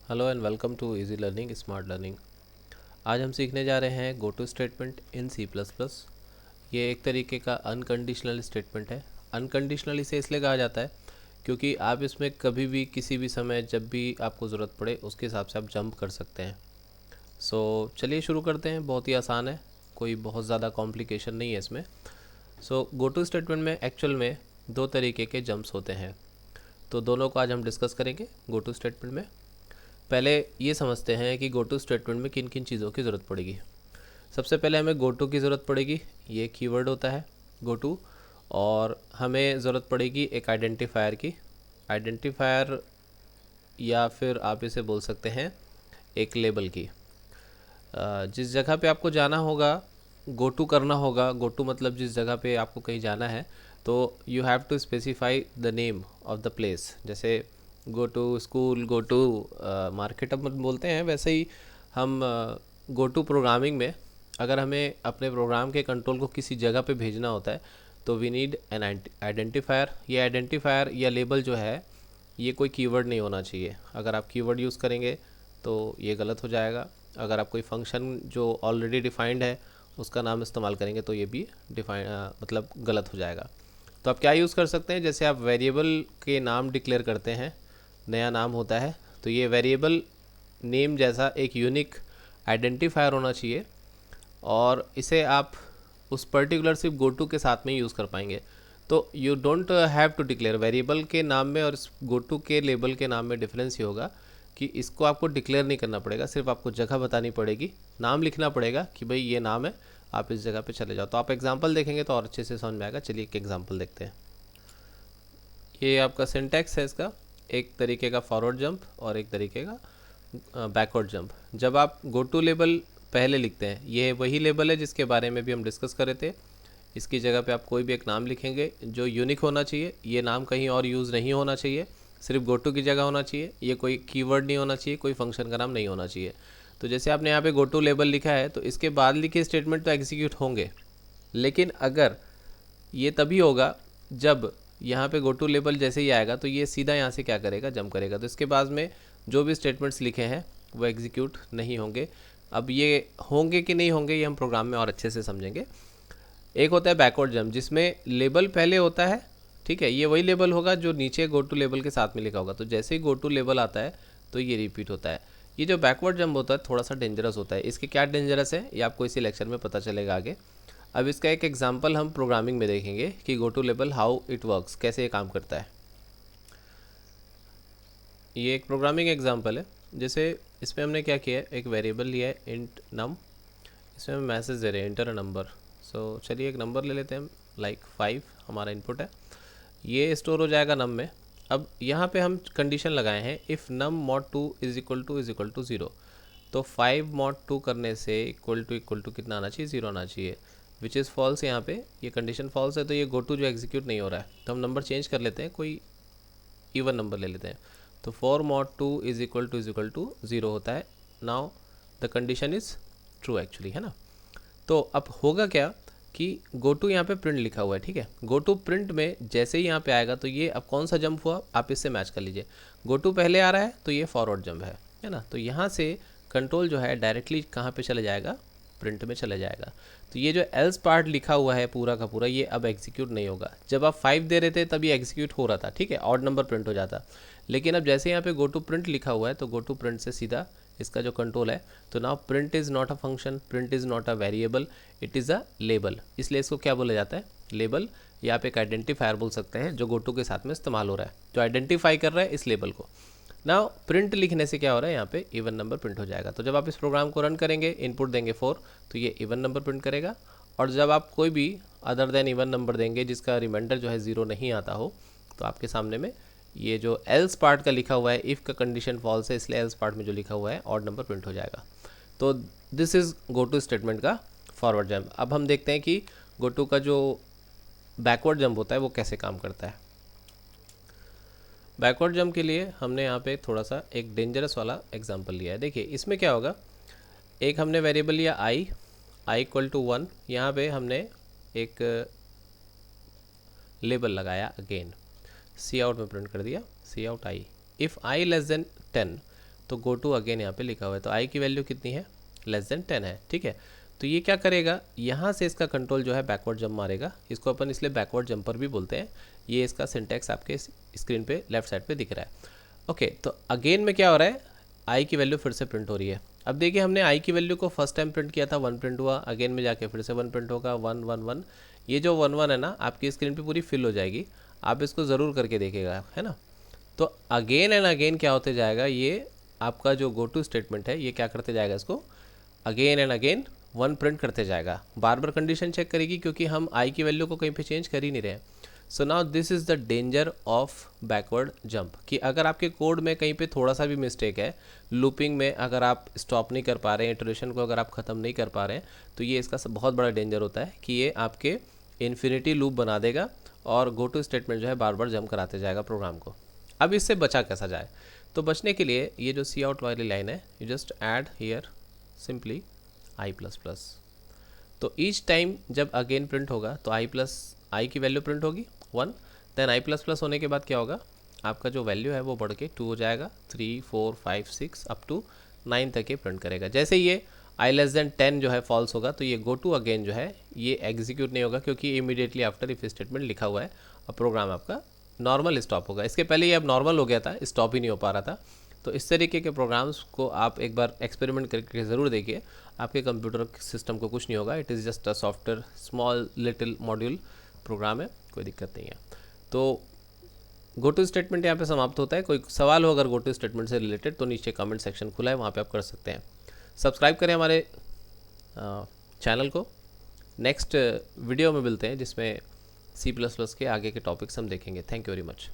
Hello and welcome to easy learning smart learning. आज हम सीखने जा रहे हैं go to statement in C plus plus. ये एक तरीके का अनकंडीशनल स्टेटमेंट है। अनकंडीशनल इसे इसलिए कहा जाता है क्योंकि आप इसमें कभी भी किसी भी समय जब भी आपको ज़रूरत पड़े उसके हिसाब से आप जंप कर सकते हैं। चलिए शुरू करते हैं। बहुत ही आसान है, कोई बहुत ज़्यादा कॉम्प्लिकेशन नहीं है इसमें। गो टू स्टेटमेंट में एक्चुअल में दो तरीके के जंप्स होते हैं, तो दोनों को आज हम डिस्कस करेंगे गो टू स्टेटमेंट में। पहले ये समझते हैं कि गो टू स्टेटमेंट में किन किन चीज़ों की ज़रूरत पड़ेगी। सबसे पहले हमें गो टू की ज़रूरत पड़ेगी, ये कीवर्ड होता है गो टू। और हमें ज़रूरत पड़ेगी एक आइडेंटिफायर की। आइडेंटिफायर या फिर आप इसे बोल सकते हैं एक लेबल की। जिस जगह पे आपको जाना होगा, गो टू करना होगा। गो टू मतलब जिस जगह पे आपको कहीं जाना है तो you have to specify the name of the place. जैसे go to school, go to market अब बोलते हैं, वैसे ही हम गो टू प्रोग्रामिंग में अगर हमें अपने प्रोग्राम के कंट्रोल को किसी जगह पे भेजना होता है तो वी नीड एन आइडेंटिफायर। ये आइडेंटिफायर या लेबल जो है ये कोई कीवर्ड नहीं होना चाहिए। अगर आप कीवर्ड यूज़ करेंगे तो ये गलत हो जाएगा। अगर आप कोई फंक्शन जो ऑलरेडी डिफाइंड है उसका नाम इस्तेमाल करेंगे तो ये भी मतलब गलत हो जाएगा। तो आप क्या यूज़ कर सकते हैं, जैसे आप वेरिएबल के नाम डिक्लेयर करते हैं, नया नाम होता है, तो ये वेरिएबल नेम जैसा एक यूनिक आइडेंटिफायर होना चाहिए और इसे आप उस पर्टिकुलर सिर्फ गो टू के साथ में यूज़ कर पाएंगे। तो you don't have to declare variable के नाम में और गो टू के लेबल के नाम में डिफरेंस ये होगा कि इसको आपको डिक्लेयर नहीं करना पड़ेगा, सिर्फ आपको जगह बतानी पड़ेगी, नाम लिखना पड़ेगा कि भाई ये नाम है, आप इस जगह पे चले जाओ। तो आप एग्जांपल देखेंगे तो और अच्छे से समझ में आएगा। चलिए एक एग्जांपल देखते हैं। ये आपका सिंटैक्स है इसका, एक तरीके का फॉरवर्ड जंप और एक तरीके का बैकवर्ड जंप। जब आप गो टू लेबल पहले लिखते हैं, ये वही लेबल है जिसके बारे में भी हम डिस्कस कर रहे थे। इसकी जगह पे आप कोई भी एक नाम लिखेंगे जो यूनिक होना चाहिए। ये नाम कहीं और यूज़ नहीं होना चाहिए, सिर्फ गो टू की जगह होना चाहिए। ये कोई कीवर्ड नहीं होना चाहिए, कोई फंक्शन का नाम नहीं होना चाहिए। तो जैसे आपने यहाँ पे गो टू लेबल लिखा है तो इसके बाद लिखे स्टेटमेंट तो एग्जीक्यूट होंगे, लेकिन अगर ये तभी होगा जब यहाँ पे गो टू लेबल जैसे ही आएगा तो ये सीधा यहाँ से क्या करेगा, जंप करेगा। तो इसके बाद में जो भी स्टेटमेंट्स लिखे हैं वो एग्जीक्यूट नहीं होंगे। अब ये होंगे कि नहीं होंगे ये हम प्रोग्राम में और अच्छे से समझेंगे। एक होता है बैकवर्ड जंप जिसमें लेबल पहले होता है, ठीक है, ये वही लेबल होगा जो नीचे गो टू लेबल के साथ में लिखा होगा। तो जैसे ही गो टू लेबल आता है तो ये रिपीट होता है। ये जो बैकवर्ड जंप होता है थोड़ा सा डेंजरस होता है। इसके क्या डेंजरस है ये आपको इसी लेक्चर में पता चलेगा आगे। अब इसका एक एग्जांपल हम प्रोग्रामिंग में देखेंगे कि go to label how it works, कैसे ये काम करता है। ये एक प्रोग्रामिंग एग्जांपल है। जैसे इसमें हमने क्या किया है, एक वेरिएबल लिया है इंट नम। इसमें हम मैसेज दे रहे हैं इंटर अ नंबर। चलिए एक नंबर ले लेते हैं हम, लाइक 5 हमारा इनपुट है। ये स्टोर हो जाएगा नम में। अब यहाँ पे हम कंडीशन लगाए हैं if num mod 2 is equal to 0। तो 5 मॉड 2 करने से इक्वल टू कितना आना चाहिए, 0 आना चाहिए, विच इज़ फॉल्स। यहाँ पे ये कंडीशन फॉल्स है तो ये गो टू जो एग्जीक्यूट नहीं हो रहा है। तो हम नंबर चेंज कर लेते हैं, कोई इवन नंबर ले लेते हैं। तो 4 मॉड 2 इज़ इक्वल टू 0 होता है। Now the condition is true actually, है ना। तो अब होगा क्या कि गो टू यहाँ पे प्रिंट लिखा हुआ है, ठीक है। गो टू प्रिंट में जैसे ही यहाँ पे आएगा तो ये अब कौन सा जंप हुआ आप इससे मैच कर लीजिए। गो टू पहले आ रहा है तो ये फॉरवर्ड जंप है ना। तो यहाँ से कंट्रोल जो है डायरेक्टली कहाँ पे चले जाएगा, प्रिंट में चले जाएगा। तो ये जो एल्स पार्ट लिखा हुआ है पूरा का पूरा ये अब एग्जीक्यूट नहीं होगा। जब आप 5 दे रहे थे तब ये एग्जीक्यूट हो रहा था, ठीक है, ऑड नंबर प्रिंट हो जाता। लेकिन अब जैसे यहाँ पे गो टू प्रिंट लिखा हुआ है तो गो टू प्रिंट से सीधा इसका जो कंट्रोल है, तो now print is not a function, print is not a variable, it is a label. इसलिए इसको क्या बोला जाता है, लेबल, या आप एक आइडेंटिफायर बोल सकते हैं जो गो टू के साथ में इस्तेमाल हो रहा है, जो आइडेंटिफाई कर रहा है इस लेबल को। नाउ प्रिंट लिखने से क्या हो रहा है, यहाँ पे इवन नंबर प्रिंट हो जाएगा। तो जब आप इस प्रोग्राम को रन करेंगे, इनपुट देंगे 4 तो ये इवन नंबर प्रिंट करेगा। और जब आप कोई भी अदर देन इवन नंबर देंगे जिसका रिमाइंडर जो है 0 नहीं आता हो, तो आपके सामने में ये जो एल्स पार्ट का लिखा हुआ है, इफ़ का कंडीशन फॉल्स है इसलिए एल्स पार्ट में जो लिखा हुआ है ऑड नंबर प्रिंट हो जाएगा। तो this is go to statement का फॉरवर्ड जंप। अब हम देखते हैं कि गो टू का जो बैकवर्ड जंप होता है वो कैसे काम करता है। बैकवर्ड जंप के लिए हमने यहाँ पे थोड़ा सा एक डेंजरस वाला एग्जांपल लिया है। देखिए इसमें क्या होगा, एक हमने वेरिएबल लिया आई इक्वल टू 1। यहाँ पे हमने एक लेबल लगाया अगेन, सी आउट में प्रिंट कर दिया सी आउट आई। इफ़ आई लेस देन 10 तो गो टू अगेन यहाँ पे लिखा हुआ है, तो आई की वैल्यू कितनी है, लेस देन 10 है, ठीक है। तो ये क्या करेगा, यहाँ से इसका कंट्रोल जो है बैकवर्ड जंप मारेगा, इसको अपन इसलिए बैकवर्ड जंपर भी बोलते हैं। ये इसका सिंटैक्स आपके स्क्रीन पे लेफ्ट साइड पे दिख रहा है। ओके, तो अगेन में क्या हो रहा है, आई की वैल्यू फिर से प्रिंट हो रही है। अब देखिए हमने आई की वैल्यू को फर्स्ट टाइम प्रिंट किया था 1 प्रिंट हुआ, अगेन में जाके फिर से 1 प्रिंट होगा, 1 1 1। ये जो 1 1 है ना आपकी स्क्रीन पे पूरी फिल हो जाएगी, आप इसको ज़रूर करके देखिएगा, है ना। तो अगेन एंड अगेन क्या होते जाएगा, ये आपका जो गो टू स्टेटमेंट है ये क्या करते जाएगा, इसको अगेन एंड अगेन 1 प्रिंट करते जाएगा, बार बार कंडीशन चेक करेगी क्योंकि हम आई की वैल्यू को कहीं पे चेंज कर ही नहीं रहे। So now this is the danger of backward jump, कि अगर आपके कोड में कहीं पे थोड़ा सा भी मिस्टेक है, लूपिंग में अगर आप स्टॉप नहीं कर पा रहे हैं, इटरेशन को अगर आप ख़त्म नहीं कर पा रहे हैं, तो ये इसका बहुत बड़ा डेंजर होता है कि ये आपके इन्फिनिटी लूप बना देगा और गो टू स्टेटमेंट जो है बार बार जंप कराते जाएगा प्रोग्राम को। अब इससे बचा कैसा जाए, तो बचने के लिए ये जो सी आउट वाली लाइन है, you just add here simply I plus plus. तो ईच टाइम जब अगेन प्रिंट होगा तो आई की वैल्यू प्रिंट होगी 1, देन आई प्लस प्लस होने के बाद क्या होगा, आपका जो वैल्यू है वो बढ़ के 2 हो जाएगा, 3 4 5 6 अप टू 9 तक ये प्रिंट करेगा। जैसे ये आई लेस देन 10 जो है फॉल्स होगा तो ये गो टू अगेन जो है ये एग्जीक्यूट नहीं होगा, क्योंकि इमीडिएटली आफ्टर इफ स्टेटमेंट लिखा हुआ है और प्रोग्राम आपका नॉर्मल स्टॉप होगा। इसके पहले ये अब नॉर्मल हो गया था, स्टॉप ही नहीं हो पा रहा था। तो इस तरीके के प्रोग्राम्स को आप एक बार एक्सपेरिमेंट करके ज़रूर देखिए, आपके कंप्यूटर सिस्टम को कुछ नहीं होगा। It is just a software small little module program है, कोई दिक्कत नहीं है। तो गो टू स्टेटमेंट यहाँ पे समाप्त होता है। कोई सवाल हो अगर गो टू स्टेटमेंट से रिलेटेड तो नीचे कमेंट सेक्शन खुला है, वहाँ पे आप कर सकते हैं। सब्सक्राइब करें हमारे चैनल को। नेक्स्ट वीडियो में मिलते हैं जिसमें C++ के आगे के टॉपिक्स हम देखेंगे। Thank you very much.